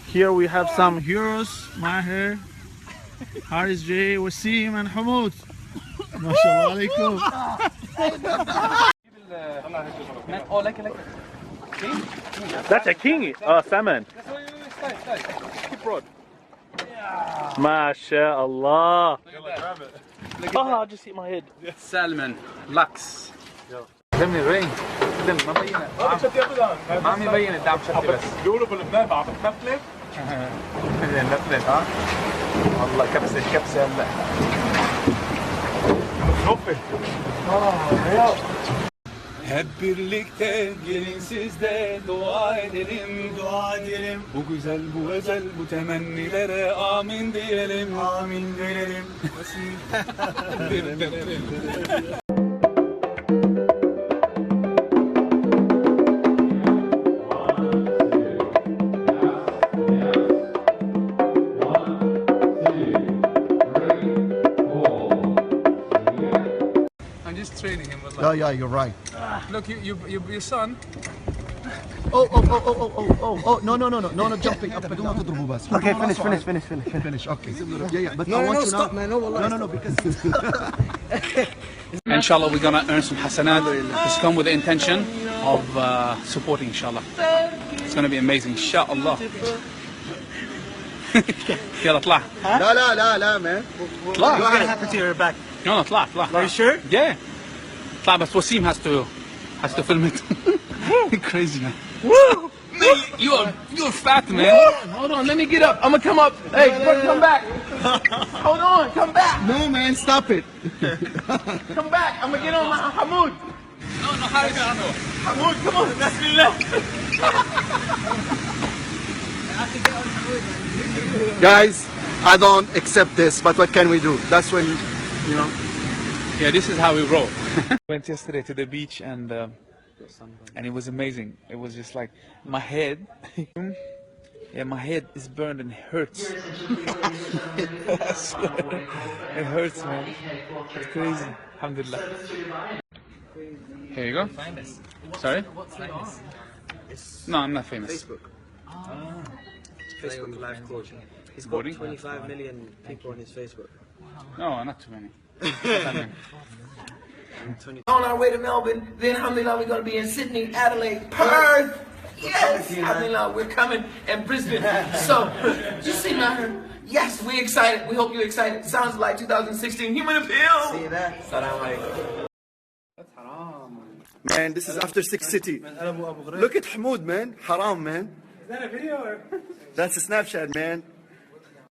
Here we have some heroes, Maher, Haris J, Wasim and Hamoud. MashaAllah alaikum. That's a king, salmon. MashaAllah. Oh, I'll just hit my head. Salmon, lux. Maher ما مبين الدعم بشكل بس بيقولوا بلبنان بعرف تنفلت نفلت ها والله كبسه هلا hep birlikte gelin siz de dua edelim bu güzel bu özel bu temennilere amin diyelim I'm just training him with like, Yeah, you're right. look your son Oh, no, jumping up and down. Okay, finish. Okay. Yeah, but I want to stop, man. No, because inshallah we're gonna earn some hasanat. Just come with the intention of supporting inshallah. It's gonna be amazing inshallah. يلا اطلع. لا, man. What happened to your back? No, اطلع. Are you sure? Yeah. اطلع بس Wasim has to film it. Crazy man. Woo! You're fat man. Hold on, let me get up. I'm gonna come up. Hey, come back. Hold on, come back. No, man, stop it. Come back. I'm gonna get on my Hamoud. No, Haris. Hamoud, come on. Bismillah. Guys, I don't accept this, but what can we do? That's when, you know. Yeah, this is how we roll. Went yesterday to the beach and it was amazing. It was just like my head. Yeah, my head is burned and hurts. I swear. It hurts, man. It's crazy. Alhamdulillah. Here you go. Famous. Sorry? What's famous? No, I'm not famous. Facebook. Facebook live coach. He's got Boarding? 25 million people on his Facebook. No, not too many. On our way to Melbourne, then alhamdulillah we're going to be in Sydney, Adelaide, Perth. Yes, alhamdulillah we're coming, and Brisbane. So, you see Maher? Yes, we're excited. We hope you're excited. Sounds like 2016 Human Appeal. See that? Salam alaikum. Man, this is after 6 City. Look at Hamoud, man. Haram, man. Is that a video or? That's a Snapchat, man.